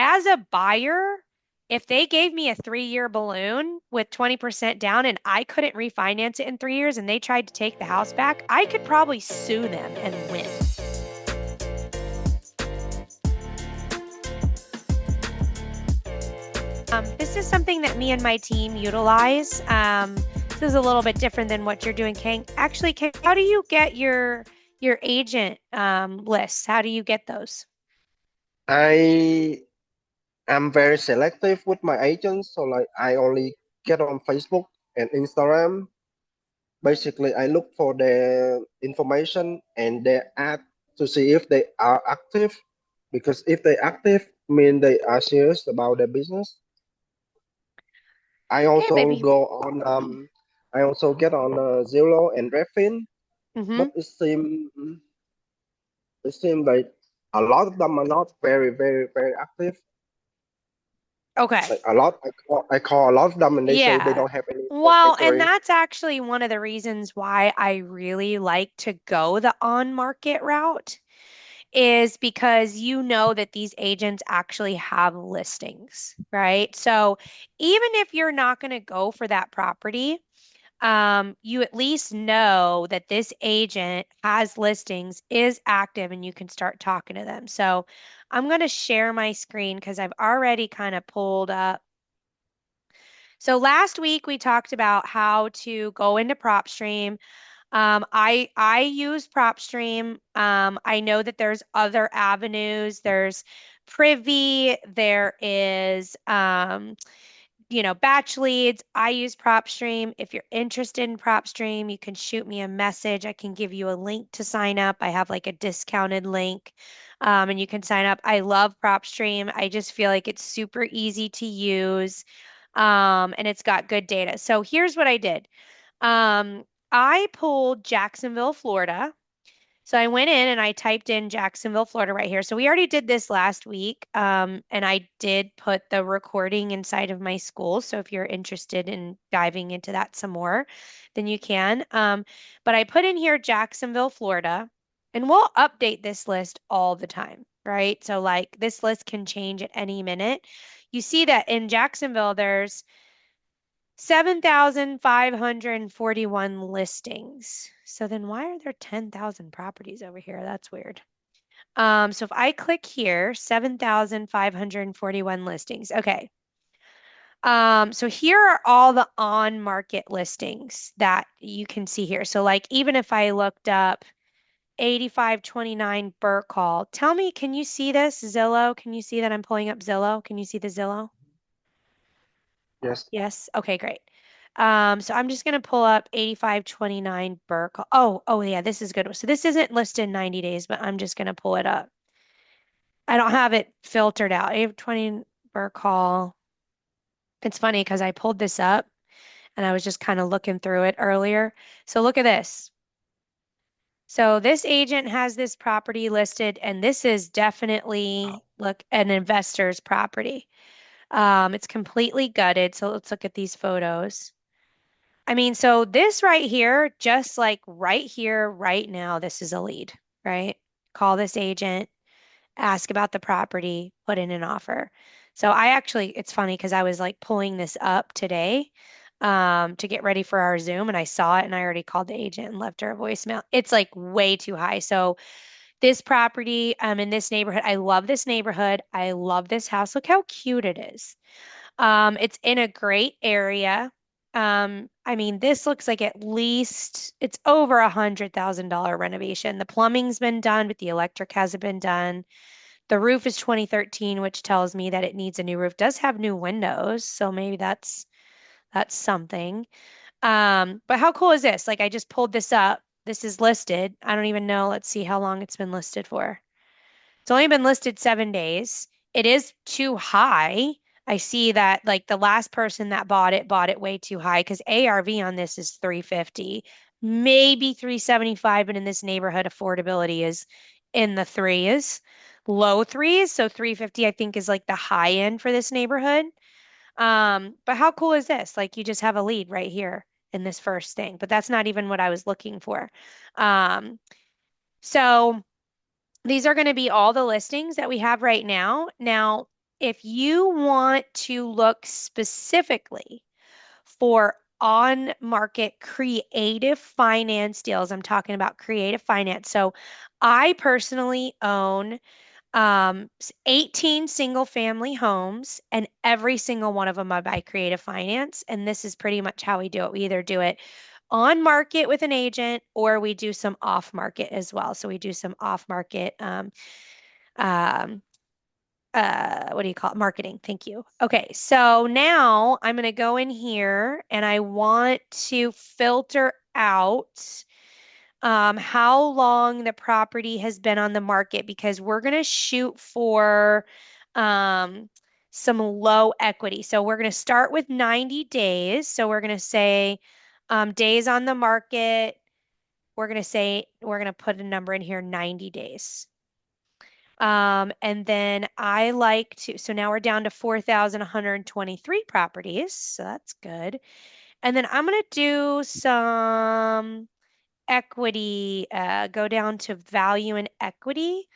as a buyer, if they gave me a 3-year balloon with 20% down and I couldn't refinance it in 3 years and they tried to take the house back, I could probably sue them and win. This is something that me and my team utilize. This is a little bit different than what you're doing, Kang. Actually, Kang, how do you get your agent lists? How do you get those? I am very selective with my agents, so like I only get on Facebook and Instagram. Basically, I look for their information and their ad to see if they are active. Because if they active, mean they are serious about their business. I Okay, also baby. go on. I also get on Zillow and Redfin, Mm-hmm. but it seems like a lot of them are not very, very, very active. Okay. Like a lot, I call a lot of them, and they say they Yeah. don't have any Well, and inventory. that's actually one of the reasons why I really like to go the on-market route is because you know that these agents actually have listings, right? So even if you're not going to go for that property, you at least know that this agent has listings, is active, and you can start talking to them. So I'm going to share my screen because I've already kind of pulled up. So last week we talked about how to go into PropStream. I use PropStream. I know that there's other avenues. There's Privy. There is batch leads. I use PropStream. If you're interested in PropStream, you can shoot me a message. I can give you a link to sign up. I have like a discounted link, and you can sign up. I love PropStream. I just feel like it's super easy to use, and it's got good data. So here's what I did. I pulled Jacksonville, Florida. So I went in and I typed in Jacksonville, Florida right here. So we already did this last week. And I did put the recording inside of my school. So if you're interested in diving into that some more, then you can. But I put in here Jacksonville, Florida, and we'll update this list all the time, right? So like this list can change at any minute. You see that in Jacksonville, there's 7,541 listings. So then why are there 10,000 properties over here? That's weird. So if I click here, 7,541 listings. Okay. So here are all the on-market listings that you can see here. So like even if I looked up 8529 Burke Hall, tell me, can you see this Zillow? Can you see that I'm pulling up Zillow? Can you see the Zillow? Yes. Yes. Okay, great. So I'm just going to pull up 8529 Burke. Oh yeah, this is good. So this isn't listed 90 days, but I'm just going to pull it up. I don't have it filtered out. 820 Burke Hall. It's funny because I pulled this up and I was just kind of looking through it earlier. So look at this. So this agent has this property listed, and this is definitely look an investor's property. It's completely gutted. So let's look at these photos. I mean, so this right here, just like right here, right now, this is a lead, right? Call this agent, ask about the property, put in an offer. So I actually, it's funny because I was like pulling this up today to get ready for our Zoom and I saw it and I already called the agent and left her a voicemail. It's like way too high. So this property in this neighborhood, I love this neighborhood. I love this house. Look how cute it is. It's in a great area. I mean, this looks like at least it's over $100,000 renovation. The plumbing's been done, but the electric hasn't been done. The roof is 2013, which tells me that it needs a new roof. Does have new windows, so maybe that's something. But how cool is this? Like I just pulled this up. This is listed. I don't even know. Let's see how long it's been listed for. It's only been listed 7 days. It is too high. I see that like the last person that bought it way too high because ARV on this is 350, maybe 375, but in this neighborhood, affordability is in the threes, low threes. So 350, I think, is like the high end for this neighborhood. But how cool is this? Like you just have a lead right here in this first thing, but that's not even what I was looking for. Um, so these are going to be all the listings that we have right now. Now, if you want to look specifically for on market creative finance deals, I'm talking about creative finance. So I personally own 18 single family homes, and every single one of them I buy creative finance. And this is pretty much how we do it. We either do it on market with an agent or we do some off market as well. So we do some off market um, what do you call it? Marketing. Thank you. Okay, so now I'm going to go in here and I want to filter out how long the property has been on the market because we're going to shoot for um, some low equity. So we're going to start with 90 days. So we're going to say days on the market. We're going to say, we're going to put a number in here, 90 days. And then I like to, so now we're down to 4,123 properties. So that's good. And then I'm going to do some equity, go down to value and equity.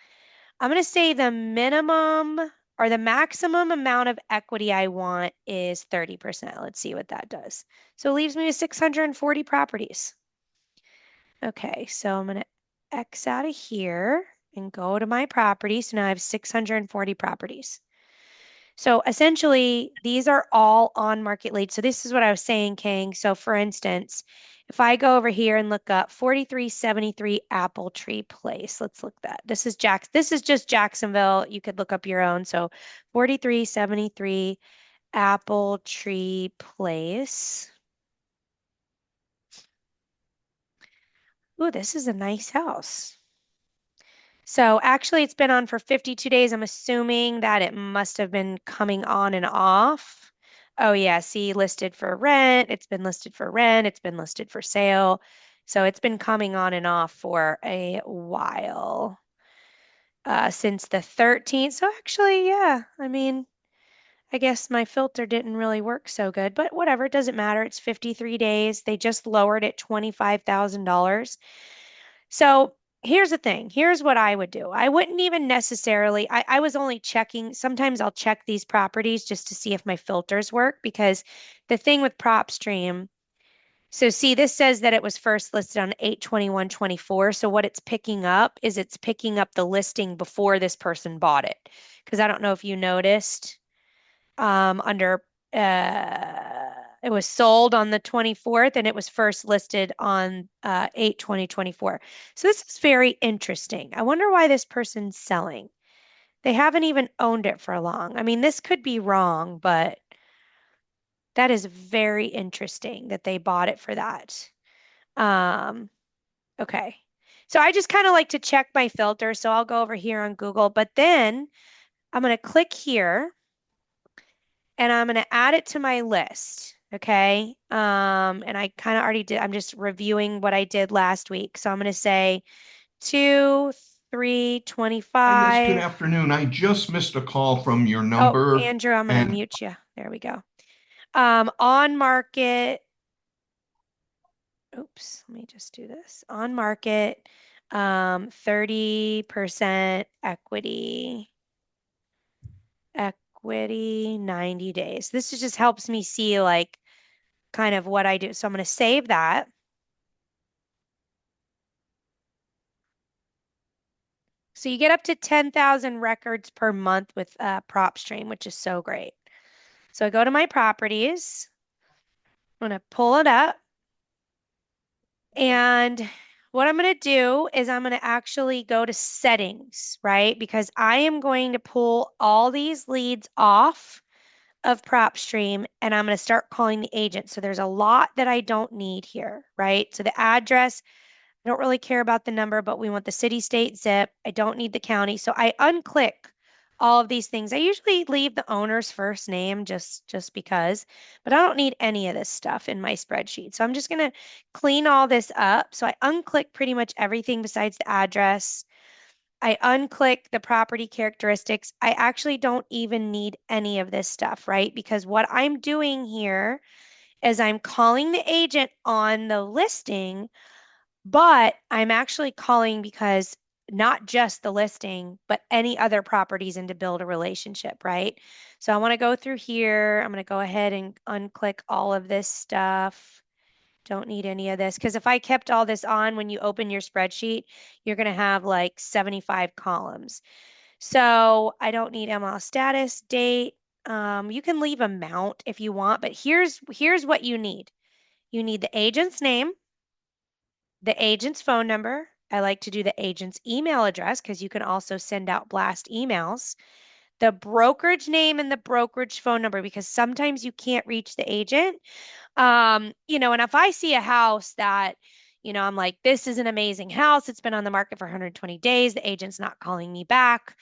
I'm going to say the minimum or the maximum amount of equity I want is 30%. Let's see what that does. So it leaves me with 640 properties. Okay, so I'm going to X out of here and go to my property. So now I have 640 properties. So essentially, these are all on market leads. So this is what I was saying, Kang. So for instance, if I go over here and look up 4373 Apple Tree Place, let's look that. This is just Jacksonville. You could look up your own. So 4373 Apple Tree Place. Ooh, this is a nice house. So actually, it's been on for 52 days. I'm assuming that it must have been coming on and off. Oh, yeah. See, listed for rent. It's been listed for rent. It's been listed for sale. So it's been coming on and off for a while, since the 13th. So actually, yeah. I mean, I guess my filter didn't really work so good, but whatever. It doesn't matter. It's 53 days. They just lowered it $25,000. So here's the thing. Here's what I would do. I wouldn't even necessarily, I was only checking. Sometimes I'll check these properties just to see if my filters work because the thing with PropStream, so see, this says that it was first listed on 8/21/24. So what it's picking up is it's picking up the listing before this person bought it. Because I don't know if you noticed under it was sold on the 24th and it was first listed on 8/20/24. So this is very interesting. I wonder why this person's selling. They haven't even owned it for long. I mean, this could be wrong, but that is very interesting that they bought it for that. Um, okay. So I just kind of like to check my filter. So I'll go over here on Google, but then I'm going to click here and I'm going to add it to my list. Okay. And I kind of already did, I'm just reviewing what I did last week. So I'm going to say 2, 3, Yes, good 25. afternoon. I just missed a call from your Oh, number Andrew, I'm going to and mute you. There we go. On market. Oops, let me just do this. On market, 30% equity, 90 days. This just helps me see like kind of what I do. So I'm going to save that. So you get up to 10,000 records per month with PropStream, which is so great. So I go to my properties. I'm going to pull it up. And what I'm going to do is I'm going to actually go to settings, right? Because I am going to pull all these leads off of PropStream and I'm going to start calling the agent. So there's a lot that I don't need here, right? So the address, I don't really care about the number, but we want the city, state, zip. I don't need the county. So I unclick all of these things. I usually leave the owner's first name just because, but I don't need any of this stuff in my spreadsheet. So I'm just going to clean all this up. So I unclick pretty much everything besides the address. I unclick the property characteristics. I actually don't even need any of this stuff, right? Because what I'm doing here is I'm calling the agent on the listing, but I'm actually calling because not just the listing, but any other properties and to build a relationship, right? So I want to go through here. I'm going to go ahead and unclick all of this stuff. Don't need any of this because if I kept all this on when you open your spreadsheet, you're going to have like 75 columns. So I don't need MLS status, date. You can leave amount if you want, but here's what you need. You need the agent's name, the agent's phone number. I like to do the agent's email address because you can also send out blast emails. The brokerage name and the brokerage phone number because sometimes you can't reach the agent. And if I see a house that, I'm like, this is an amazing house. It's been on the market for 120 days. The agent's not calling me back.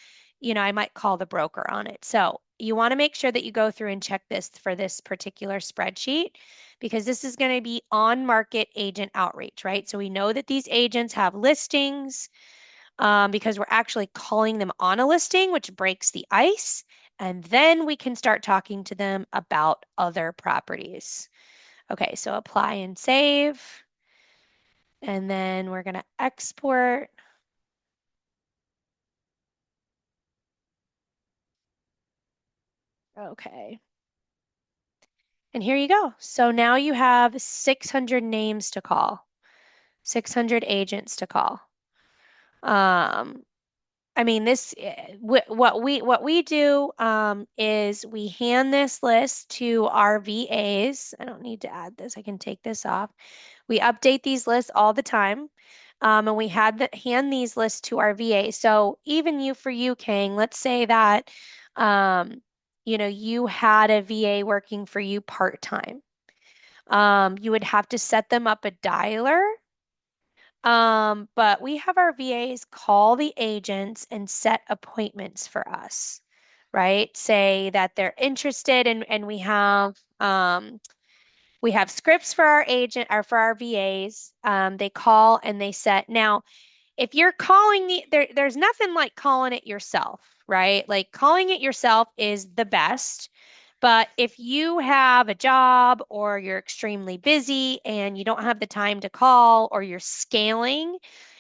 I might call the broker on it. So you want to make sure that you go through and check this for this particular spreadsheet because this is going to be on market agent outreach, right? So we know that these agents have listings because we're actually calling them on a listing, which breaks the ice. And then we can start talking to them about other properties. Okay, so apply and save. And then we're going to export. Okay. And here you go. So now you have 600 names to call, 600 agents to call. Um, I mean, what we do is we hand this list to our VAs. I don't need to add this. I can take this off. We update these lists all the time. And we hand these lists to our VA. So even for you, Kang, let's say that um, you had a VA working for you part-time. You would have to set them up a dialer. But we have our VAs call the agents and set appointments for us, right? Say that they're interested and we have scripts for our agent or for our VAs. They call and they set. Now, if you're calling there's nothing like calling it yourself, right? Like calling it yourself is the best. But if you have a job or you're extremely busy and you don't have the time to call or you're scaling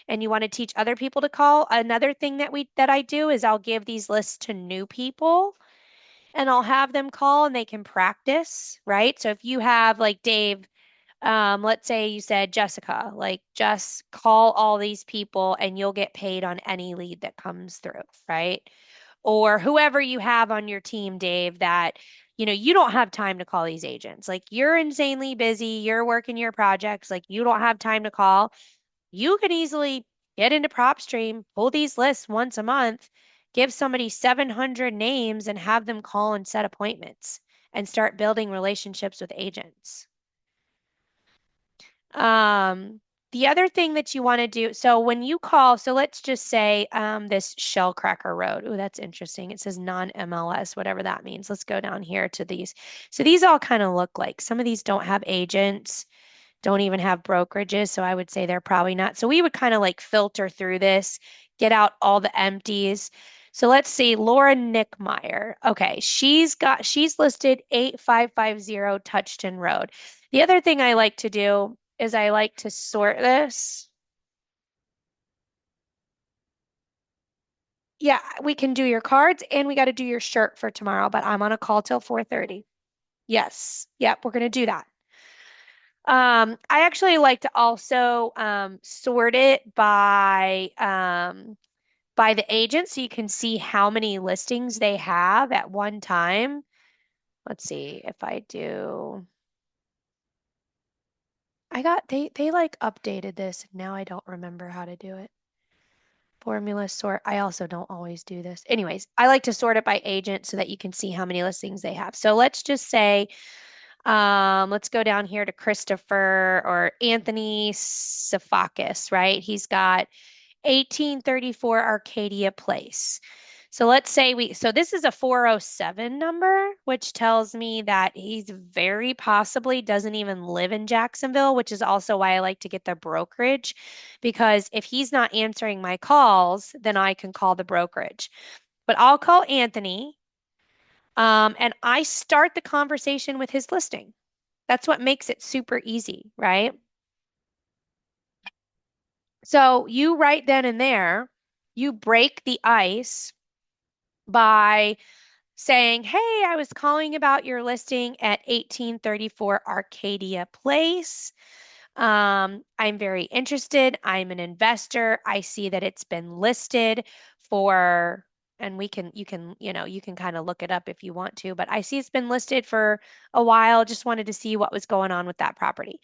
and you want to teach other people to call, another thing that I do is I'll give these lists to new people and I'll have them call and they can practice, right? So if you have like Dave, let's say you said Jessica, like just call all these people and you'll get paid on any lead that comes through, right? Or whoever you have on your team, Dave, that you don't have time to call these agents. Like you're insanely busy, you're working your projects, like you don't have time to call. You could easily get into PropStream, pull these lists once a month, give somebody 700 names and have them call and set appointments and start building relationships with agents. Um, the other thing that you want to do, so when you call, so let's just say this Shellcracker Road. Oh, that's interesting. It says non-MLS, whatever that means. Let's go down here to these. So these all kind of look like some of these don't have agents, don't even have brokerages. So I would say they're probably not. So we would kind of like filter through this, get out all the empties. So let's see, Laura Nickmeyer. Okay, she's listed 8550 Touchton Road. The other thing I like to do is I like to sort this. Yeah, we can do your cards and we got to do your shirt for tomorrow, but I'm on a call till 4:30. Yes. Yep, we're going to do that. I actually like to also sort it by the agent so you can see how many listings they have at one time. Let's see if I do. They like updated this. Now I don't remember how to do it. Formula sort. I also don't always do this. Anyways, I like to sort it by agent so that you can see how many listings they have. So let's just say, let's go down here to Christopher or Anthony Safakis, right? He's got 1834 Arcadia Place. So let's say so this is a 407 number, which tells me that he's very possibly doesn't even live in Jacksonville, which is also why I like to get the brokerage, because if he's not answering my calls, then I can call the brokerage. But I'll call Anthony, and I start the conversation with his listing. That's what makes it super easy, right? So you right then and there You break the ice by saying, "Hey, I was calling about your listing at 1834 Arcadia Place. I'm very interested. I'm an investor. I see that it's been listed for, and you can kind of look it up if you want to, but I see it's been listed for a while. Just wanted to see what was going on with that property."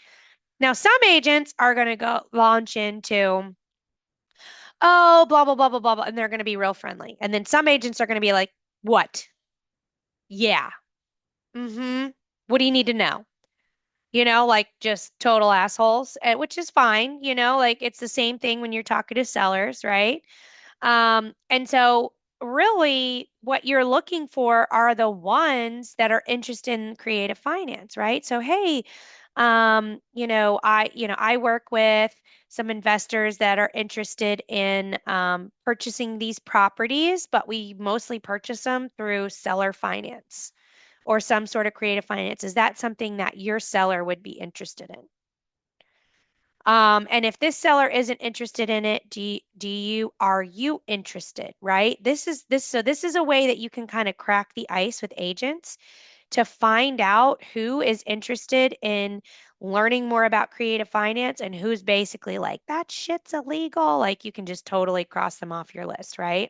Now, some agents are going to go launch into, "Oh, blah, blah, blah, blah, blah, blah," and they're going to be real friendly. And then some agents are going to be like, "What? Yeah. Mm-hmm. What do you need to know?" Like just total assholes, which is fine. Like it's the same thing when you're talking to sellers, right? And so really what you're looking for are the ones that are interested in creative finance, right? So, hey, I work with some investors that are interested in purchasing these properties, but we mostly purchase them through seller finance or some sort of creative finance. Is that something that your seller would be interested in? And if this seller isn't interested in it, are you interested, right? This is a way that you can kind of crack the ice with agents to find out who is interested in learning more about creative finance and who's basically like, that shit's illegal. Like you can just totally cross them off your list, right?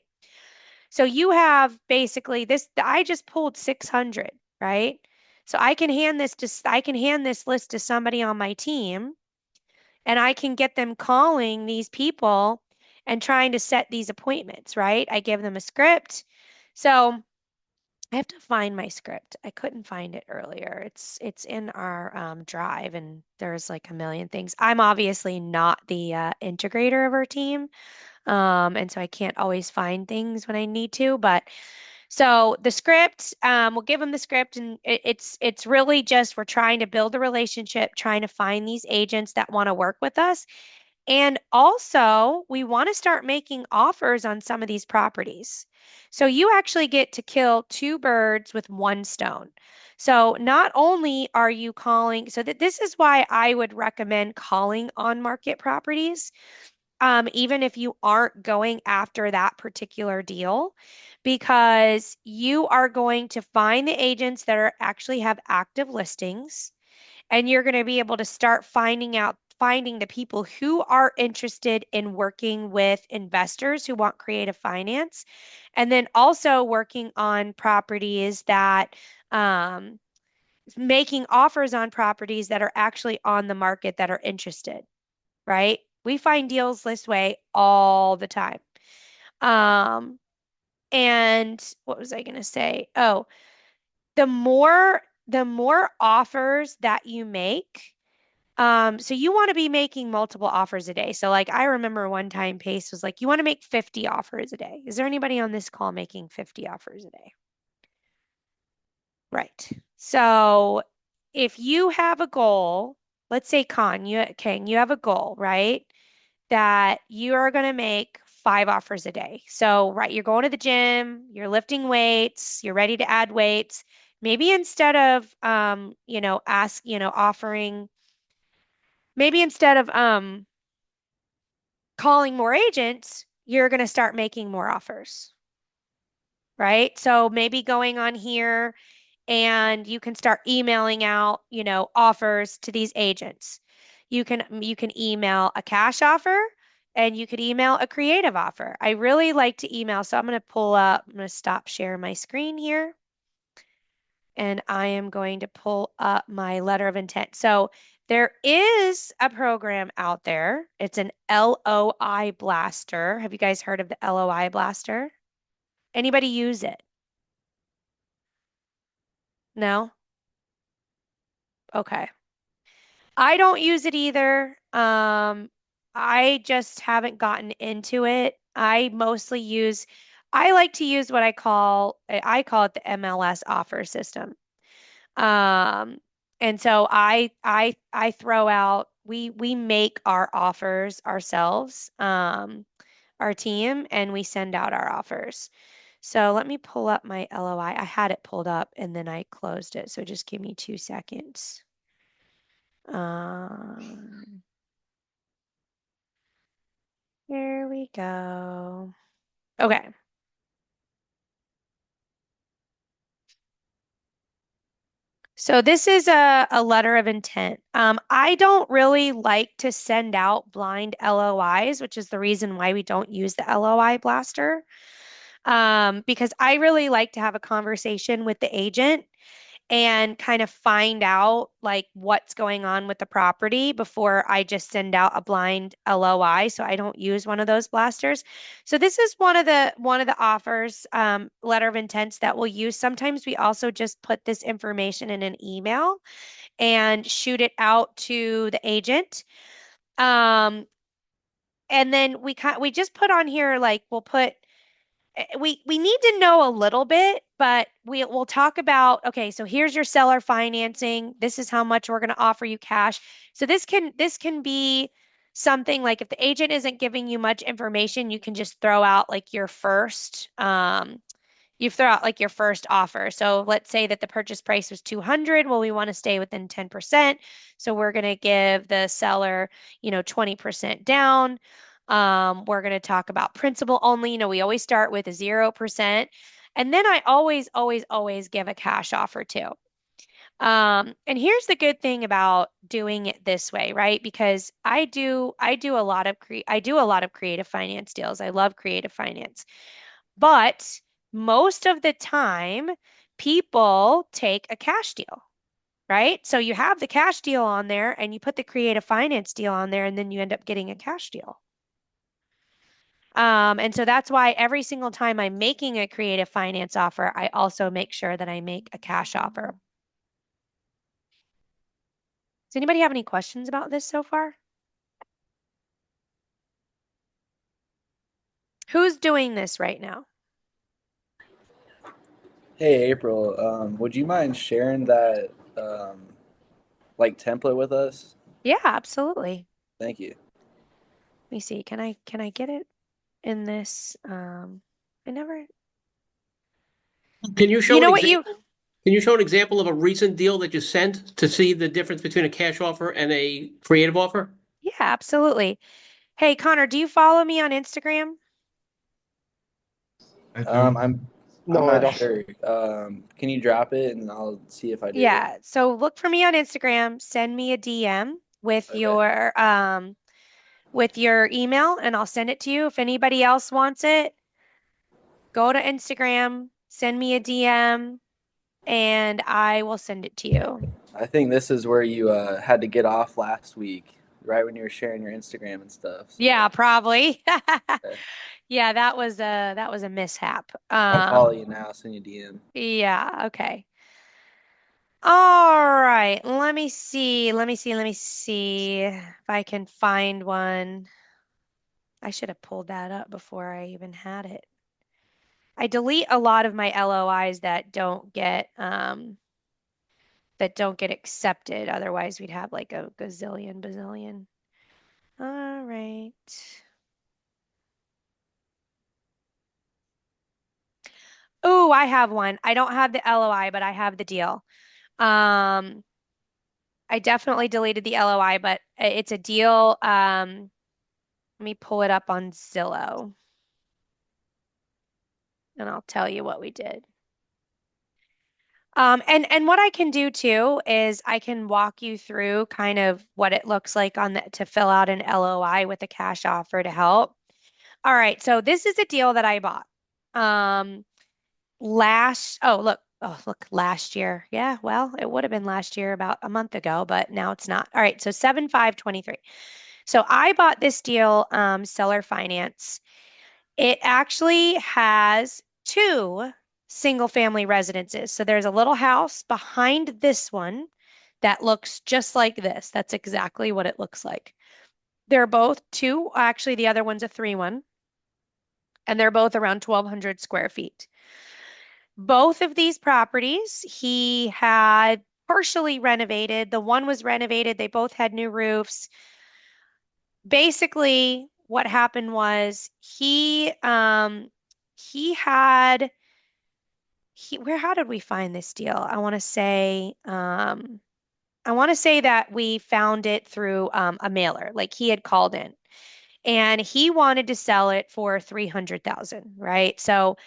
So you have basically this, I just pulled 600, right? So I can hand this list to somebody on my team and I can get them calling these people and trying to set these appointments, right? I give them a script. So I have to find my script. I couldn't find it earlier. It's in our drive, and there's like a million things. I'm obviously not the integrator of our team, and so I can't always find things when I need to. But so the script, we'll give them the script, and it's really just we're trying to build a relationship, trying to find these agents that want to work with us. And also, we want to start making offers on some of these properties. So you actually get to kill two birds with one stone. So not only are you calling, so that this is why I would recommend calling on market properties, even if you aren't going after that particular deal, because you are going to find the agents that are actually have active listings and you're going to be able to start finding the people who are interested in working with investors who want creative finance, and then also working on properties that making offers on properties that are actually on the market that are interested, right? We find deals this way all the time. Um, and what was I going to say? Oh, the more offers that you make, so you want to be making multiple offers a day. So like I remember one time Pace was like, you want to make 50 offers a day. Is there anybody on this call making 50 offers a day? Right. So if you have a goal, let's say King, you have a goal, right? That you are going to make 5 offers a day. So, right, you're going to the gym, you're lifting weights, you're ready to add weights. Maybe instead of offering, maybe instead of calling more agents, you're going to start making more offers, right? So maybe going on here and you can start emailing out, offers to these agents. You can email a cash offer and you could email a creative offer. I really like to email, so I'm going to stop sharing my screen here and I am going to pull up my letter of intent. So there is a program out there. It's an LOI blaster. Have you guys heard of the LOI blaster? Anybody use it? No? Okay. I don't use it either. I just haven't gotten into it. I like to use what I call it the MLS offer system. Um, and so I throw out, we make our offers ourselves, our team, and we send out our offers. So let me pull up my LOI. I had it pulled up and then I closed it. So just give me 2 seconds. Um, Here we go. Okay. So this is a letter of intent. I don't really like to send out blind LOIs, which is the reason why we don't use the LOI blaster. Because I really like to have a conversation with the agent and kind of find out like what's going on with the property before I just send out a blind LOI. So I don't use one of those blasters. So this is one of the offers, letter of intents that we'll use. Sometimes we also just put this information in an email and shoot it out to the agent. Um, and then we just put on here like we'll put we need to know a little bit, but we'll talk about, okay, so here's your seller financing. This is how much we're going to offer you cash. So this can be something like if the agent isn't giving you much information, you can just throw out like your first you throw out like your first offer. So let's say that the purchase price was 200. Well, we want to stay within 10%. So we're going to give the seller, 20% down. We're going to talk about principal only. We always start with a 0%. And then I always, always, always give a cash offer too. And here's the good thing about doing it this way, right? Because I do a lot of creative finance deals. I love creative finance. But most of the time, people take a cash deal, right? So you have the cash deal on there and you put the creative finance deal on there, and then you end up getting a cash deal. And so that's why every single time I'm making a creative finance offer, I also make sure that I make a cash offer. Does anybody have any questions about this so far? Who's doing this right now? Hey April, would you mind sharing that like template with us? Yeah, absolutely. Thank you. Let me see. Can I get it in this? I never. Can you You show an know what you example? Can you show an example of a recent deal that you sent to see the difference between a cash offer and a creative offer? Yeah, absolutely. Hey, Connor, do you follow me on Instagram? I Um, do. I'm I'm No, I not don't. sure. Can you drop it and I'll see if I do? Yeah. So look for me on Instagram, send me a DM Okay. with your email and I'll send it to you. If anybody else wants it, go to Instagram, send me a DM and I will send it to you. I think this is where you had to get off last week, right when you were sharing your Instagram and stuff. Yeah, So probably. okay. Yeah, that was a mishap. I'll follow you now, send you a DM. Yeah, okay. All right, let me see. Let me see if I can find one. I should have pulled that up before I even had it. I delete a lot of my LOIs that don't get accepted. Otherwise, we'd have like a gazillion bazillion. All right. Oh, I have one. I don't have the LOI, but I have the deal. Um, I definitely deleted the LOI, but it's a deal. Let me pull it up on Zillow and I'll tell you what we did. And what I can do too is I can walk you through kind of what it looks like to fill out an LOI with a cash offer to help. All right, so this is a deal that I bought. Um, oh look, last year. Yeah, well, it would have been last year about a month ago, but now it's not. All right, so 7/5/23. So I bought this deal, seller finance. It actually has two single family residences. So there's a little house behind this one that looks just like this. That's exactly what it looks like. They're both two, actually, the other one's a 3-1, and they're both around 1,200 square feet. Both of these properties he had partially renovated. The one was renovated, they both had new roofs. Basically, what happened was he had where how did we find this deal? I want to say that we found it through a mailer, like he had called in. and he wanted to sell it for 300,000, right? So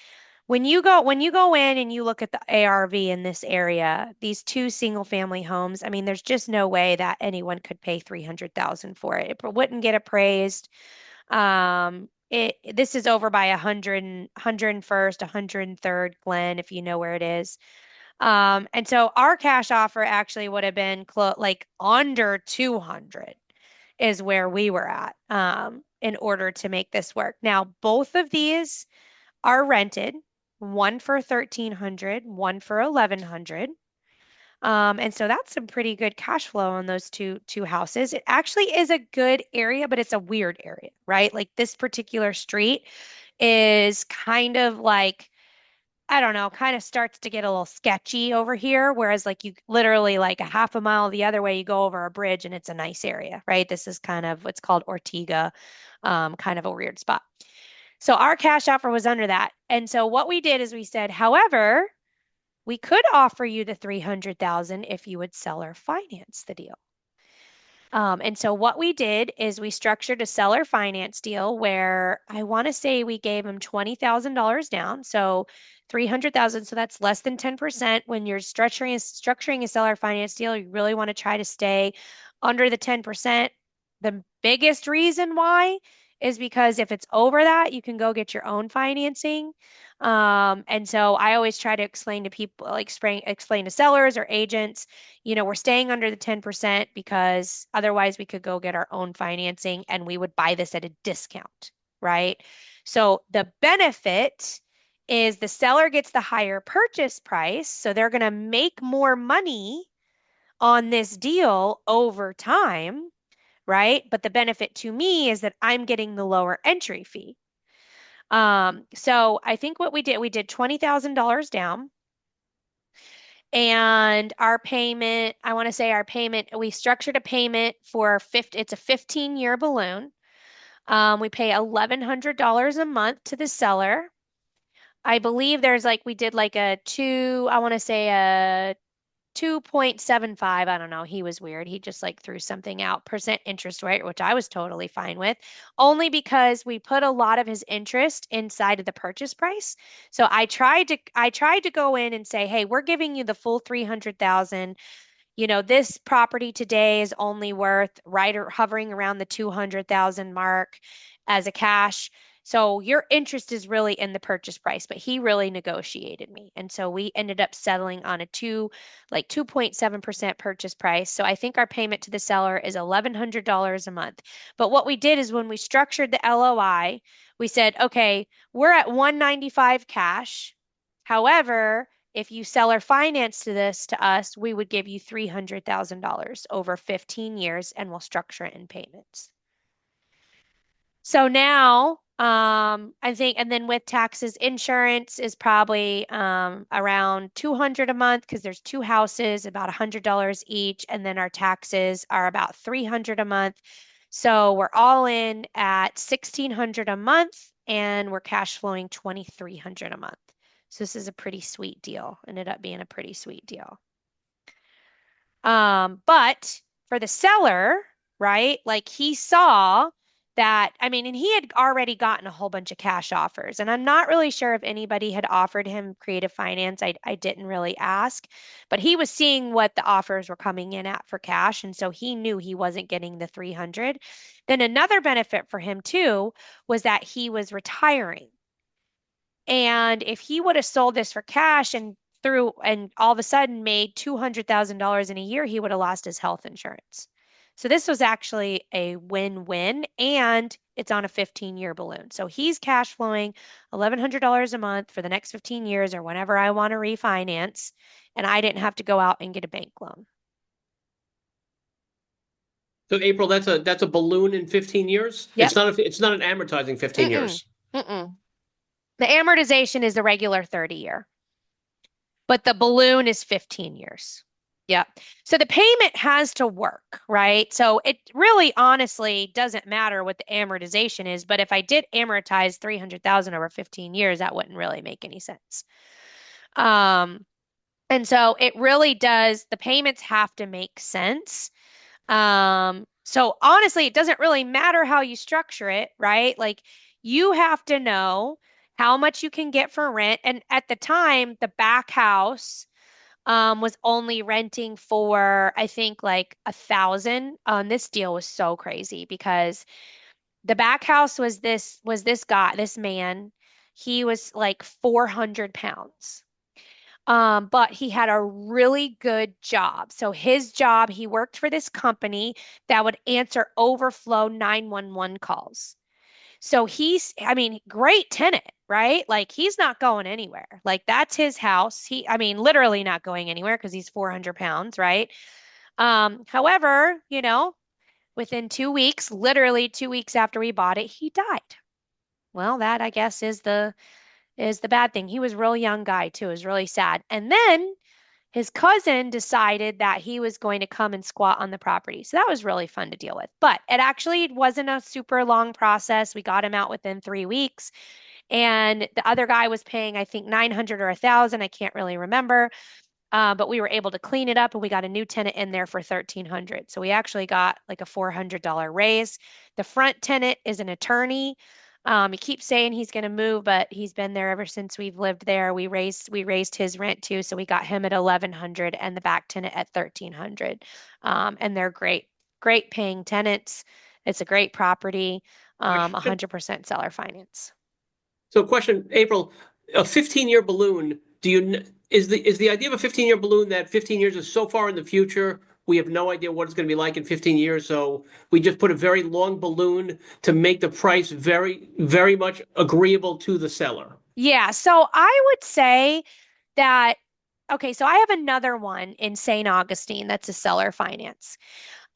when you go in and you look at the ARV in this area, these two single family homes, I mean, there's just no way that anyone could pay 300,000 for it. It wouldn't get appraised. This is over by 101st, 103rd Glen, if you know where it is. And so our cash offer actually would have been like under 200 is where we were at in order to make this work. Now, both of these are rented, one for 1,300, one for 1,100. And so that's some pretty good cash flow on those two houses. It actually is a good area, but it's a weird area, right? Like this particular street is kind of like, I don't know, kind of starts to get a little sketchy over here. Whereas like you literally like a half a mile the other way, you go over a bridge and it's a nice area, right? This is kind of what's called Ortega, kind of a weird spot. So our cash offer was under that. And so what we did is we said, however, we could offer you the 300,000 if you would seller finance the deal. And so what we did is we structured a seller finance deal where I want to say we gave him $20,000 down. So 300,000. So that's less than 10%. When you're structuring a seller finance deal, you really want to try to stay under the 10%. The biggest reason why is because if it's over that, you can go get your own financing. And so I always try to explain to people, like explain to sellers or agents, we're staying under the 10% because otherwise we could go get our own financing and we would buy this at a discount, right? So the benefit is the seller gets the higher purchase price, so they're going to make more money on this deal over time, right? But the benefit to me is that I'm getting the lower entry fee. So I think what we did $20,000 down. And our payment, I want to say our payment, we structured a payment for 50, it's a 15-year balloon. We pay $1,100 a month to the seller. I believe there's like, we did like I want to say a 2.75. I don't know. He was weird. He just like threw something out, percent interest rate, which I was totally fine with, only because we put a lot of his interest inside of the purchase price. So I tried to go in and say, "Hey, we're giving you the full 300,000. This property today is only worth right or hovering around the 200,000 mark as a cash. So your interest is really in the purchase price, but he really negotiated me. And so we ended up settling on a 2.7% purchase price. So I think our payment to the seller is $1,100 a month. But what we did is when we structured the LOI, we said, okay, we're at 195 cash. However, if you seller finance to us, we would give you $300,000 over 15 years and we'll structure it in payments. So now, I think, and then with taxes, insurance is probably around 200 a month because there's two houses, about $100 each, and then our taxes are about 300 a month. So we're all in at 1,600 a month, and we're cash flowing 2,300 a month. So this is a pretty sweet deal. Ended up being a pretty sweet deal. But for the seller, right? Like he saw that, I mean, and he had already gotten a whole bunch of cash offers. And I'm not really sure if anybody had offered him creative finance. I didn't really ask, but he was seeing what the offers were coming in at for cash. And so he knew he wasn't getting the 300. Then another benefit for him too was that he was retiring. And if he would have sold this for cash and all of a sudden made $200,000 in a year, he would have lost his health insurance. So this was actually a win-win, and it's on a 15-year balloon. So he's cash flowing $1,100 a month for the next 15 years or whenever I want to refinance, and I didn't have to go out and get a bank loan. So April, that's a balloon in 15 years. Yep. It's not an amortizing 15 years. Mm-mm. The amortization is the regular 30 year, but the balloon is 15 years. Yep. So the payment has to work, right? So it really honestly doesn't matter what the amortization is, but if I did amortize 300,000 over 15 years, that wouldn't really make any sense. And so it really does, the payments have to make sense. So honestly, it doesn't really matter how you structure it, right? Like you have to know how much you can get for rent. And at the time, the back house was only renting for, I think, like 1,000. This deal was so crazy because the back house was this guy, this man. He was like 400 pounds. But he had a really good job. So his job, he worked for this company that would answer overflow 911 calls. So I mean, great tenant, right? Like he's not going anywhere. Like that's his house. I mean, literally not going anywhere because he's 400 pounds, right? However, within 2 weeks, literally 2 weeks after we bought it, he died. Well, that I guess is the bad thing. He was a real young guy too. It was really sad. And then his cousin decided that he was going to come and squat on the property. So that was really fun to deal with. But it actually wasn't a super long process. We got him out within 3 weeks. And the other guy was paying, I think, 900 or 1,000. I can't really remember. But we were able to clean it up and we got a new tenant in there for 1,300. So we actually got like a $400 raise. The front tenant is an attorney. He keeps saying he's going to move, but he's been there ever since we've lived there. We raised his rent too, so we got him at 1,100 and the back tenant at 1,300. And they're great paying tenants. It's a great property. Question. 100% seller finance. So question, April, a 15-year balloon, is the idea of a 15-year balloon that 15 years is so far in the future, we have no idea what it's going to be like in 15 years, so we just put a very long balloon to make the price very, very much agreeable to the seller? Yeah, so I would say that, okay, so I have another one in St. Augustine that's a seller finance.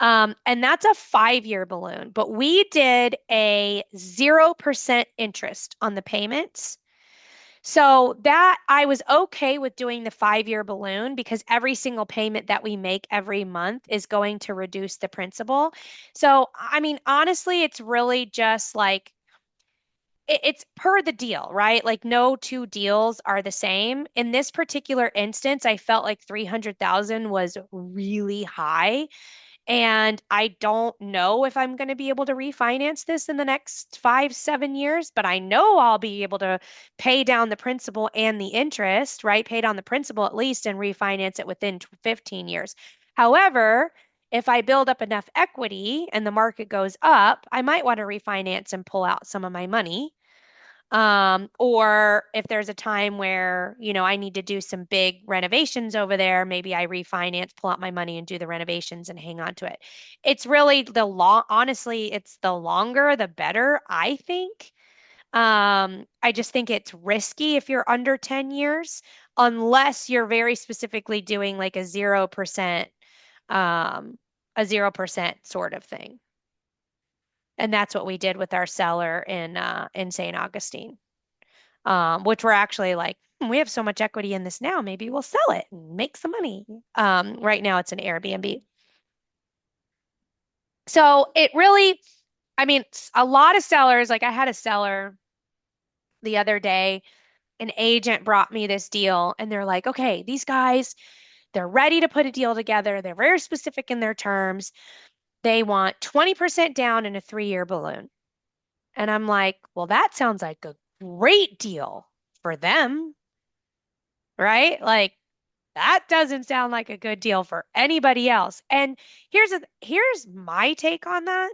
And that's a 5-year balloon, but we did a 0% interest on the payments. So that I was okay with doing the 5-year balloon because every single payment that we make every month is going to reduce the principal. So, I mean, honestly, it's really just like it's per the deal, right? Like no two deals are the same. In this particular instance, I felt like 300,000 was really high. And I don't know if I'm going to be able to refinance this in the next 5, 7 years, but I know I'll be able to pay down the principal and the interest, right? Pay down the principal at least and refinance it within 15 years. However, if I build up enough equity and the market goes up, I might want to refinance and pull out some of my money. Or if there's a time where, I need to do some big renovations over there, maybe I refinance, pull out my money and do the renovations and hang on to it. It's really honestly, it's the longer, the better, I think. I just think it's risky if you're under 10 years, unless you're very specifically doing like um, a 0% sort of thing. And that's what we did with our seller in St. Augustine. Which we're actually like, we have so much equity in this now, maybe we'll sell it and make some money. Right now it's an Airbnb. So it really, I mean, a lot of sellers, like I had a seller the other day, an agent brought me this deal and they're like, okay, these guys, they're ready to put a deal together. They're very specific in their terms. They want 20% down in a 3-year balloon. And I'm like, well, that sounds like a great deal for them, right? Like that doesn't sound like a good deal for anybody else. And here's my take on that.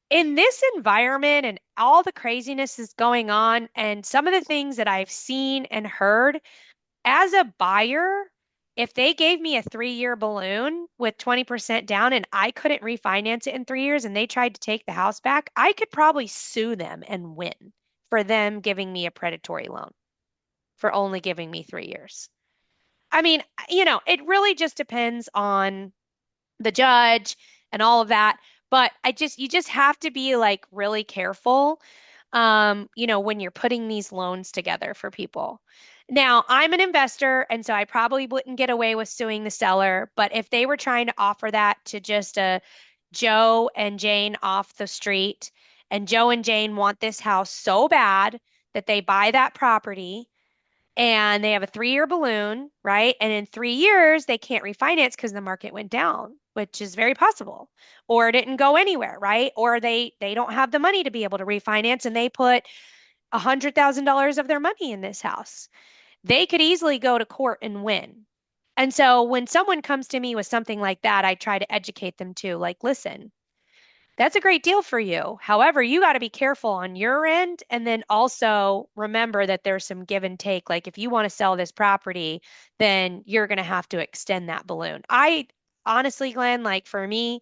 In this environment and all the craziness is going on and some of the things that I've seen and heard as a buyer, if they gave me a 3-year balloon with 20% down and I couldn't refinance it in 3 years and they tried to take the house back, I could probably sue them and win for them giving me a predatory loan for only giving me 3 years. I mean, it really just depends on the judge and all of that. But you just have to be like really careful, when you're putting these loans together for people. Now, I'm an investor, and so I probably wouldn't get away with suing the seller. But if they were trying to offer that to just a Joe and Jane off the street, and Joe and Jane want this house so bad that they buy that property and they have a 3-year balloon, right? And in 3 years, they can't refinance because the market went down. which is very possible, or didn't go anywhere, right? Or they don't have the money to be able to refinance and they put $100,000 of their money in this house. They could easily go to court and win. And so when someone comes to me with something like that, I try to educate them too. Like, listen, that's a great deal for you. However, you got to be careful on your end. And then also remember that there's some give and take. Like, if you want to sell this property, then you're going to have to extend that balloon. I honestly, Glenn, like for me,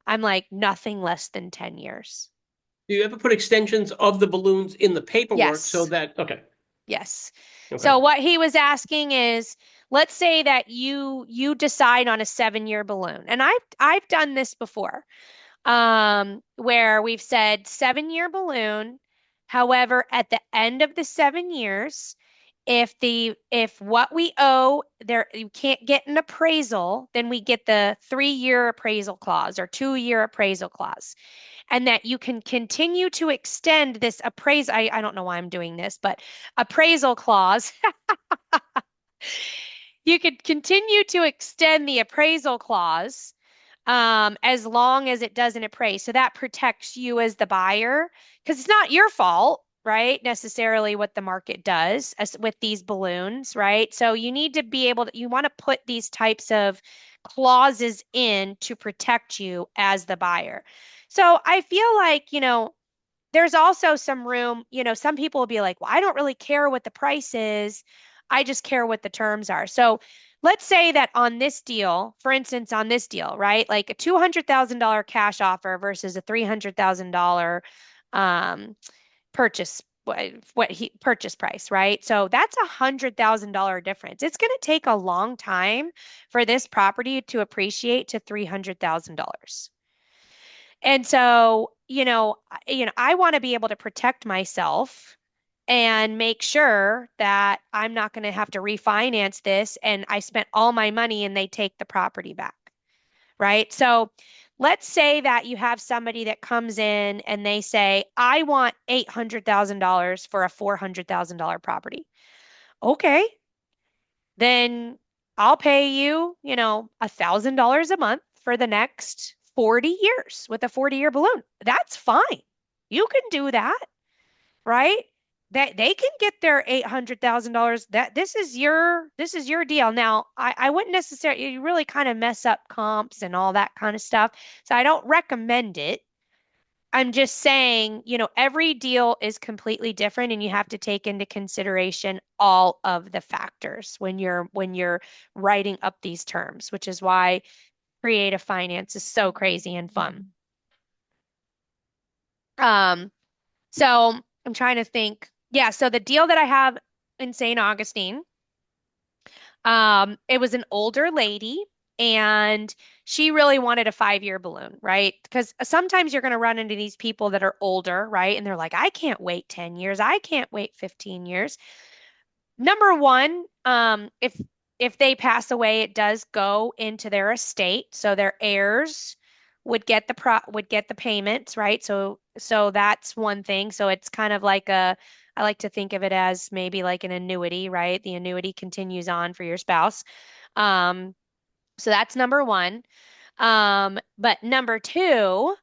I'm like nothing less than 10 years. Do you ever put extensions of the balloons in the paperwork so Yes. that, okay, Yes. okay. So what he was asking is, let's say that you decide on a 7-year balloon. And I've done this before. Where we've said 7-year balloon. However, at the end of the 7 years, if what we owe there you can't get an appraisal, then we get the 3-year appraisal clause or 2-year appraisal clause. And that you can continue to extend this appraisal. I don't know why I'm doing this, but appraisal clause. You could continue to extend the appraisal clause as long as it doesn't appraise. So that protects you as the buyer because it's not your fault, right? Necessarily what the market does as with these balloons, right? So you need to be able to, you want to put these types of clauses in to protect you as the buyer. So I feel like, there's also some room, some people will be like, well, I don't really care what the price is. I just care what the terms are. So let's say that on this deal, for instance, on this deal, right? Like a $200,000 cash offer versus a $300,000 um, purchase what he purchase price, right? So that's $100,000 difference. It's going to take a long time for this property to appreciate to $300,000. And so, I want to be able to protect myself and make sure that I'm not going to have to refinance this and I spent all my money and they take the property back, right? So let's say that you have somebody that comes in and they say, I want $800,000 for a $400,000 property. Okay, then I'll pay you, $1,000 a month for the next 40 years with a 40-year balloon. That's fine. You can do that, right? That they can get their $800,000. That this is your deal. Now, I wouldn't necessarily you really kind of mess up comps and all that kind of stuff. So I don't recommend it. I'm just saying, every deal is completely different and you have to take into consideration all of the factors when you're writing up these terms, which is why creative finance is so crazy and fun. Um, so I'm trying to think. Yeah, so the deal that I have in St. Augustine, it was an older lady and she really wanted a 5-year balloon, right? Because sometimes you're going to run into these people that are older, right? And they're like, I can't wait 10 years. I can't wait 15 years. Number one, if they pass away, it does go into their estate, so their heirs would get the payments, right? So that's one thing. So it's kind of like I like to think of it as maybe like an annuity, right? The annuity continues on for your spouse. Um, so that's number one. But number two,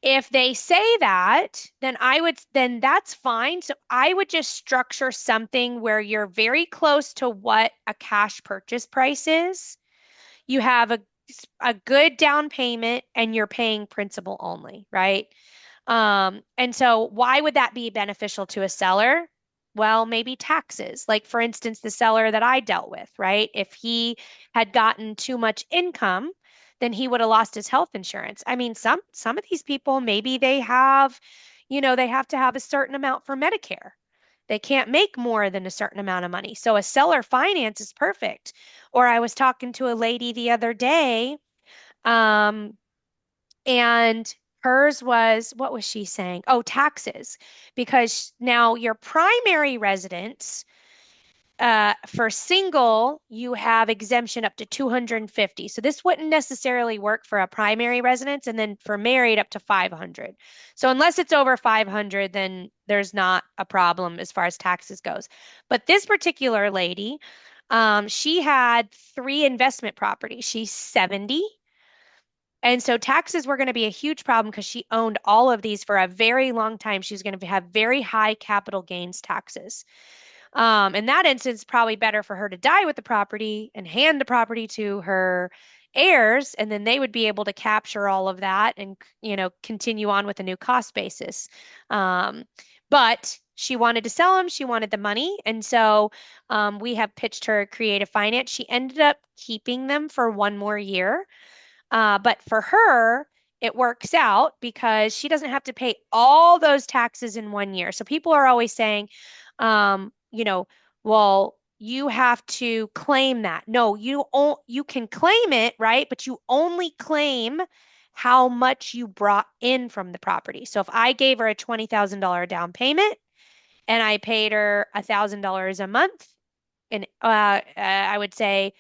if they say that, then that's fine. So I would just structure something where you're very close to what a cash purchase price is. You have a good down payment and you're paying principal only, right? And so why would that be beneficial to a seller? Well, maybe taxes. Like for instance, the seller that I dealt with, right? If he had gotten too much income, then he would have lost his health insurance. I mean, some of these people, maybe they have to have a certain amount for Medicare. They can't make more than a certain amount of money. So a seller finance is perfect. Or I was talking to a lady the other day, um, and hers was, what was she saying? Oh, taxes. Because now your primary residence, for single, you have exemption up to 250. So this wouldn't necessarily work for a primary residence, and then for married up to 500. So unless it's over 500, then there's not a problem as far as taxes goes. But this particular lady, she had 3 investment properties. She's 70. And so taxes were going to be a huge problem because she owned all of these for a very long time. She was going to have very high capital gains taxes. In that instance, probably better for her to die with the property and hand the property to her heirs, and then they would be able to capture all of that and, continue on with a new cost basis. Um, but she wanted to sell them. She wanted the money. And so we have pitched her creative finance. She ended up keeping them for one more year. But for her, it works out because she doesn't have to pay all those taxes in one year. So people are always saying, um, you know, well, you have to claim that. No, you can claim it, right? But you only claim how much you brought in from the property. So if I gave her a $20,000 down payment and I paid her $1,000 a month, and I would say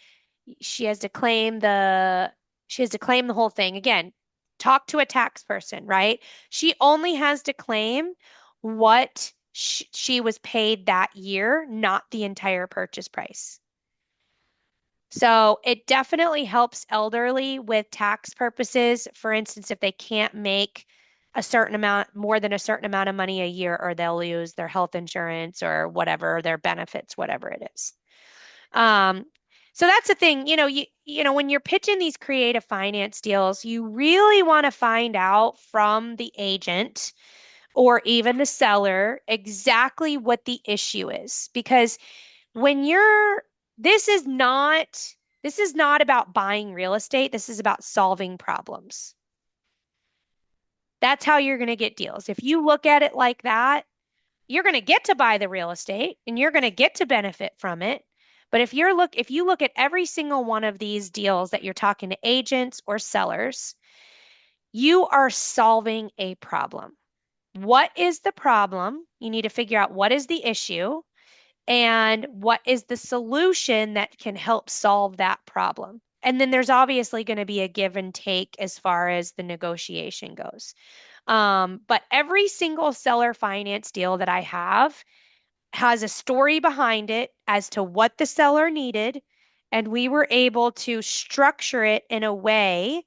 she has to claim the she has to claim the whole thing. Again, talk to a tax person, right? She only has to claim what she was paid that year, not the entire purchase price. So it definitely helps elderly with tax purposes. For instance, if they can't make a certain amount, more than a certain amount of money a year, or they'll lose their health insurance or whatever, their benefits, whatever it is. Um, so that's the thing, when you're pitching these creative finance deals, you really want to find out from the agent or even the seller exactly what the issue is. Because when you're, this is not, this is not about buying real estate. This is about solving problems. That's how you're going to get deals. If you look at it like that, you're going to get to buy the real estate and you're going to get to benefit from it. But if you look at every single one of these deals that you're talking to agents or sellers, you are solving a problem. What is the problem? You need to figure out what is the issue and what is the solution that can help solve that problem. And then there's obviously going to be a give and take as far as the negotiation goes. But every single seller finance deal that I have has a story behind it as to what the seller needed, and we were able to structure it in a way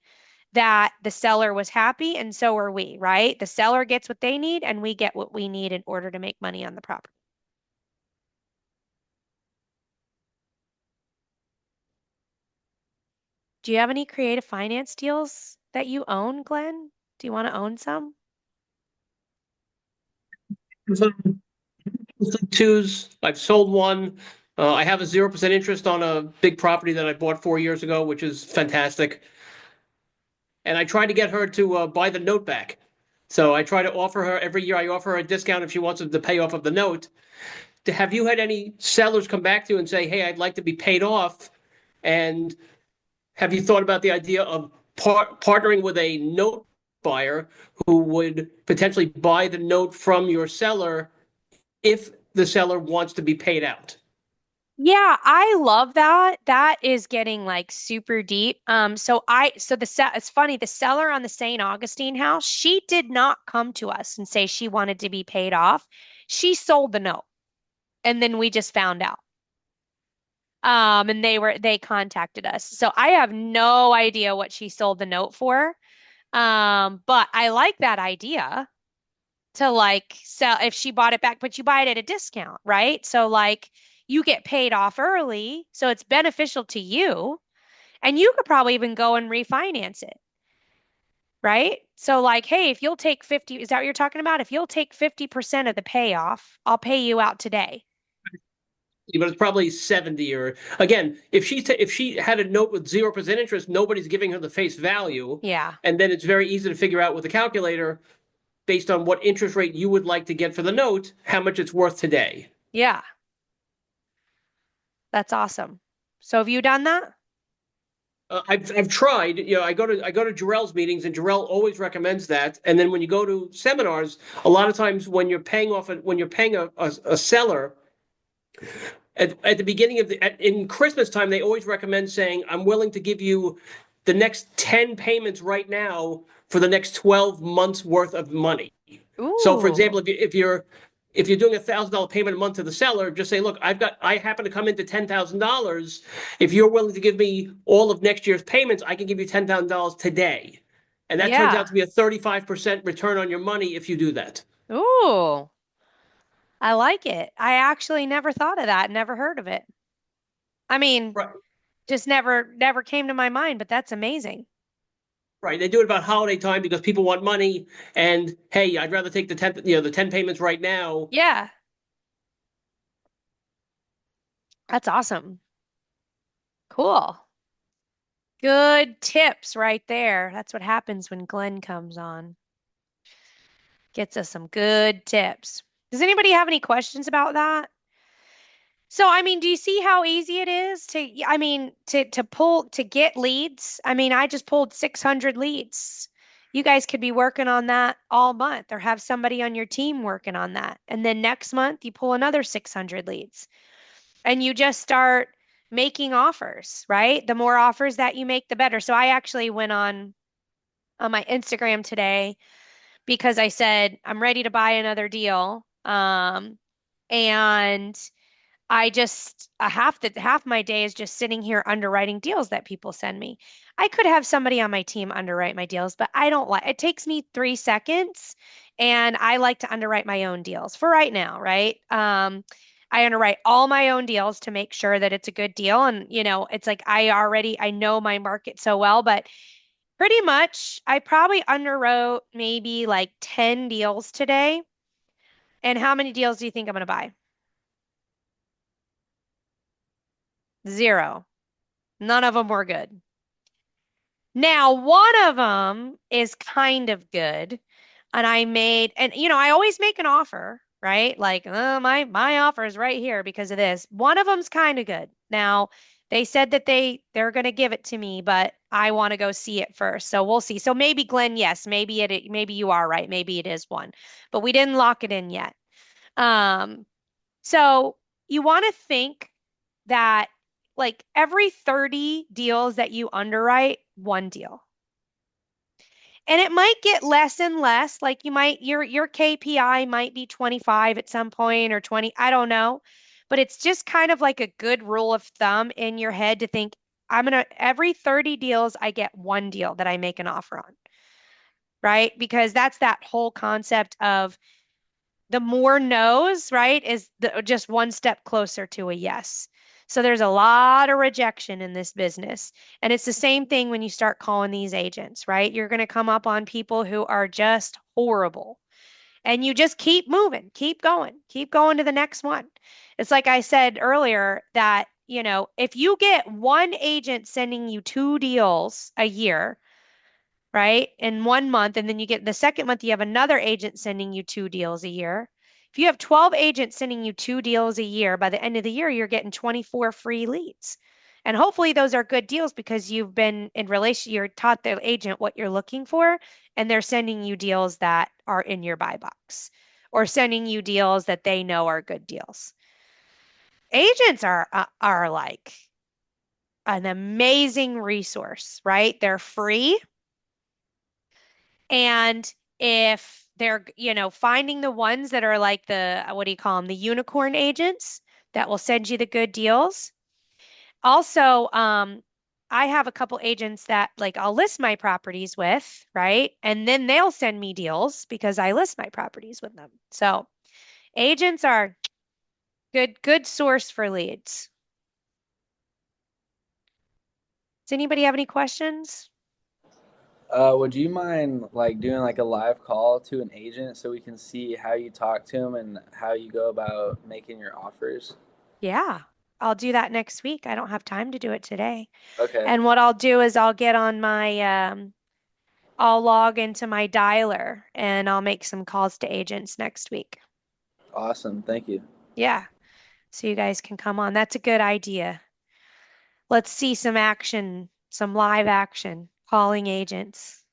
that the seller was happy, and so are we, right? The seller gets what they need, and we get what we need in order to make money on the property. Do you have any creative finance deals that you own, Glenn? Do you want to own some? Twos, I've sold one. I have a 0% interest on a big property that I bought 4 years ago, which is fantastic. And I tried to get her to buy the note back. So I try to offer her every year. I offer her a discount if she wants the payoff of the note. Have you had any sellers come back to you and say, "Hey, I'd like to be paid off"? And have you thought about the idea of partnering with a note buyer who would potentially buy the note from your seller if the seller wants to be paid out? Yeah, I love that. That is getting like super deep. It's funny, the seller on the St. Augustine house, she did not come to us and say she wanted to be paid off. She sold the note. And then we just found out. And they contacted us. So I have no idea what she sold the note for. But I like that idea to like sell if she bought it back, but you buy it at a discount, right? So like you get paid off early, so it's beneficial to you, and you could probably even go and refinance it, right? So like, hey, if you'll take 50, is that what you're talking about? If you'll take 50% of the payoff, I'll pay you out today. But it's probably 70. Or again, if she had a note with 0% interest, nobody's giving her the face value. Yeah. And then it's very easy to figure out with a calculator based on what interest rate you would like to get for the note, how much it's worth today. Yeah. That's awesome. So have you done that? I've tried. I go to Jarrell's meetings, and Jarrell always recommends that. And then when you go to seminars, a lot of times when you're paying a seller at the beginning of in Christmas time, they always recommend saying, "I'm willing to give you the next 10 payments right now for the next 12 months worth of money." Ooh. So, for example, if you're if you're doing $1,000 payment a month to the seller, just say, look, I happen to come into $10,000. If you're willing to give me all of next year's payments, I can give you $10,000 today. And that turns Yeah. out to be a 35% return on your money if you do that. Ooh, I like it. I actually never thought of that, never heard of it. I mean, Right. just never came to my mind, but that's amazing. Right. They do it about holiday time because people want money. And hey, I'd rather take the 10 payments right now. Yeah, that's awesome. Cool. Good tips right there. That's what happens when Glenn comes on. Gets us some good tips. Does anybody have any questions about that? So, I mean, do you see how easy it is to get leads? I mean, I just pulled 600 leads. You guys could be working on that all month or have somebody on your team working on that. And then next month you pull another 600 leads and you just start making offers, right? The more offers that you make, the better. So I actually went on my Instagram today because I said I'm ready to buy another deal. And I just half my day is just sitting here underwriting deals that people send me. I could have somebody on my team underwrite my deals, but I don't like it takes me 3 seconds and I like to underwrite my own deals for right now, right? I underwrite all my own deals to make sure that it's a good deal. And, it's like I know my market so well, but pretty much I probably underwrote maybe like 10 deals today. And how many deals do you think I'm going to buy? Zero. None of them were good. Now, one of them is kind of good. I always make an offer, right? Like, my offer is right here because of this. One of them's kind of good. Now, they said that they're going to give it to me, but I want to go see it first. So we'll see. So maybe Glenn, yes, maybe you are right. Maybe it is one, but we didn't lock it in yet. Um, so you want to think that like every 30 deals that you underwrite, one deal. And it might get less and less. Like your KPI might be 25 at some point or 20, I don't know. But it's just kind of like a good rule of thumb in your head to think every 30 deals, I get one deal that I make an offer on, right? Because that's that whole concept of the more no's, right, is just one step closer to a yes. So there's a lot of rejection in this business. And it's the same thing when you start calling these agents, right? You're going to come up on people who are just horrible. And you just keep moving, keep going to the next one. It's like I said earlier that, if you get one agent sending you 2 deals a year, right? In 1 month, and then you get the second month, you have another agent sending you 2 deals a year. If you have 12 agents sending you 2 deals a year, by the end of the year, you're getting 24 free leads. And hopefully those are good deals because you've been in relation, you're taught the agent what you're looking for, and they're sending you deals that are in your buy box or sending you deals that they know are good deals. Agents are like an amazing resource, right? They're free. And if they're, finding the ones that are like what do you call them? The unicorn agents that will send you the good deals. Also, I have a couple agents that like I'll list my properties with, right? And then they'll send me deals because I list my properties with them. So agents are good source for leads. Does anybody have any questions? Would you mind like doing like a live call to an agent so we can see how you talk to him and how you go about making your offers? Yeah, I'll do that next week. I don't have time to do it today. Okay, And what I'll do is I'll log into my dialer and I'll make some calls to agents next week. awesome. Thank you. Yeah, so you guys can come on. That's a good idea. Let's see some action, some live action, calling agents.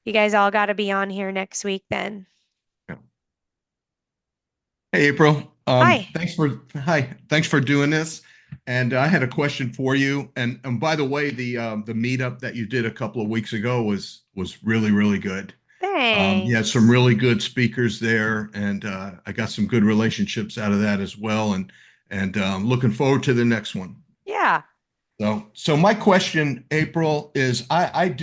You guys all got to be on here next week then. Yeah. Hey, April. Hi. Thanks for doing this. And I had a question for you. And by the way, the meetup that you did a couple of weeks ago was really, really good. Dang. You had some really good speakers there, and I got some good relationships out of that as well. And looking forward to the next one. Yeah. So my question, April, is I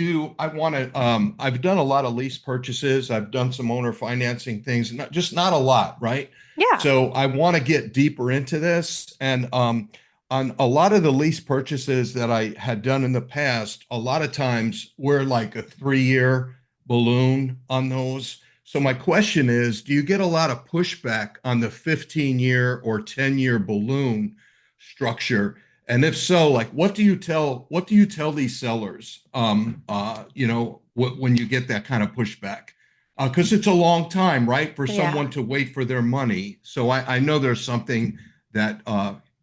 want to I've done a lot of lease purchases. I've done some owner financing things, not a lot, right? Yeah. So I want to get deeper into this. And on a lot of the lease purchases that I had done in the past, a lot of times we're like a 3-year balloon on those. So my question is, do you get a lot of pushback on the 15-year or 10-year balloon structure? And if so, like, what do you tell these sellers, when you get that kind of pushback? Because it's a long time, right, for Yeah. someone to wait for their money. So I know there's something that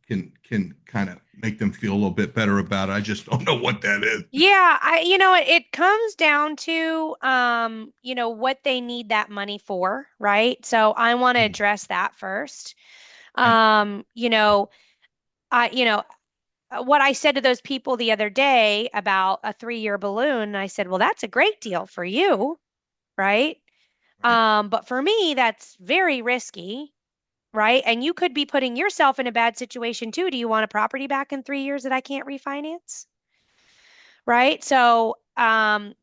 can kind of make them feel a little bit better about it. I just don't know what that is. Yeah, it comes down to what they need that money for, right? So I want to address that first. Right. Um, you know, I you know, what I said to those people the other day about a 3-year balloon, I said, "Well, that's a great deal for you, right? Right. But for me, that's very risky, right? And you could be putting yourself in a bad situation too. Do you want a property back in 3 years that I can't refinance?" Right? So, I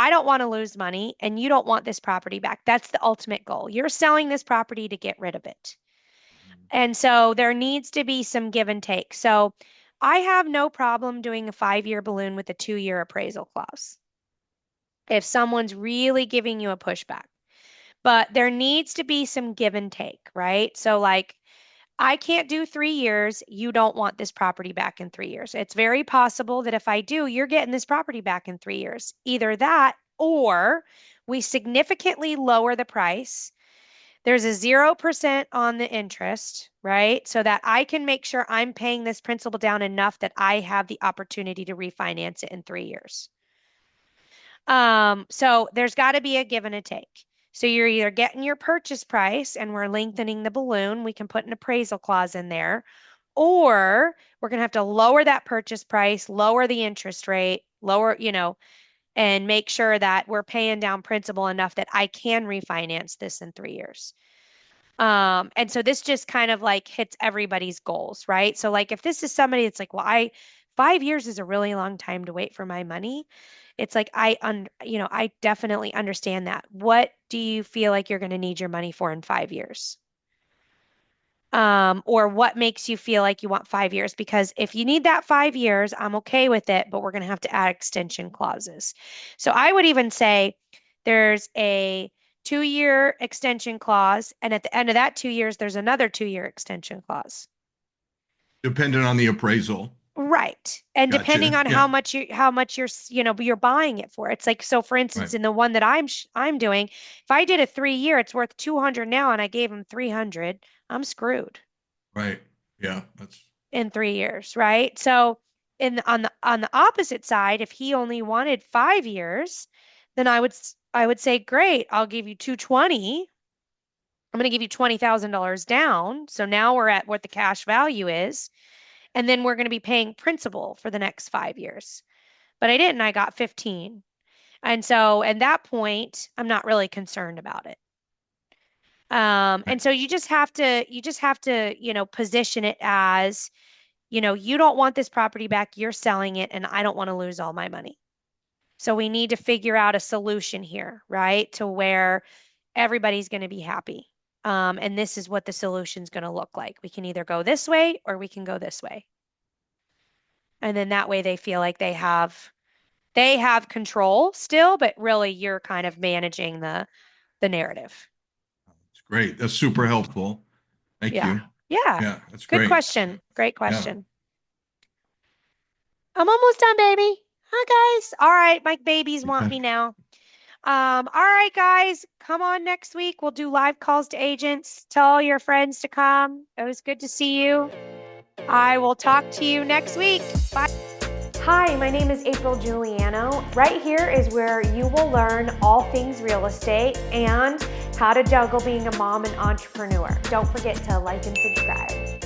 don't want to lose money and you don't want this property back. That's the ultimate goal. You're selling this property to get rid of it. And so there needs to be some give and take. So I have no problem doing a 5-year balloon with a 2-year appraisal clause if someone's really giving you a pushback. But there needs to be some give and take, right? So, like, I can't do 3 years. You don't want this property back in 3 years. It's very possible that if I do, you're getting this property back in 3 years. Either that or we significantly lower the price. There's a 0% on the interest, right? So that I can make sure I'm paying this principal down enough that I have the opportunity to refinance it in 3 years. So there's got to be a give and a take. So you're either getting your purchase price and we're lengthening the balloon, we can put an appraisal clause in there, or we're going to have to lower that purchase price, lower the interest rate, and make sure that we're paying down principal enough that I can refinance this in 3 years. And so this just kind of like hits everybody's goals, right? So like if this is somebody that's like, well, 5 years is a really long time to wait for my money. It's like I definitely understand that. What do you feel like you're going to need your money for in 5 years? Or what makes you feel like you want 5 years? Because if you need that 5 years, I'm okay with it, but we're going to have to add extension clauses. So I would even say there's a 2-year extension clause, and at the end of that 2 years, there's another 2-year extension clause. Depending on the appraisal. Right. And depending Gotcha. on Yeah. how much you're buying it for. It's like, so for instance, Right. in the one that I'm doing, if I did a 3-year, it's worth 200 now and I gave him 300, I'm screwed Right. Yeah. That's in 3 years, right? So on the opposite side, if he only wanted 5 years, then I would say, great, I'll give you 220. I'm going to give you $20,000 down. So now we're at what the cash value is. And then we're going to be paying principal for the next 5 years. But I didn't, I got 15. And so at that point, I'm not really concerned about it. right. And so you just have to position it as, you don't want this property back, you're selling it, and I don't want to lose all my money. So we need to figure out a solution here, right? To where everybody's going to be happy. And this is what the solution's going to look like. We can either go this way or we can go this way. And then that way they feel like they have control still, but really you're kind of managing the narrative. It's great. That's super helpful. Thank Yeah. you. Yeah. Yeah, that's Good great. question. Great Yeah. question. I'm almost done, baby. Hi, guys. All right, my babies want Okay. me now. All right, guys, come on next week. We'll do live calls to agents. Tell all your friends to come. It was good to see you. I will talk to you next week. Bye. Hi, my name is April Giuliano. Right here is where you will learn all things real estate and how to juggle being a mom and entrepreneur. Don't forget to like and subscribe.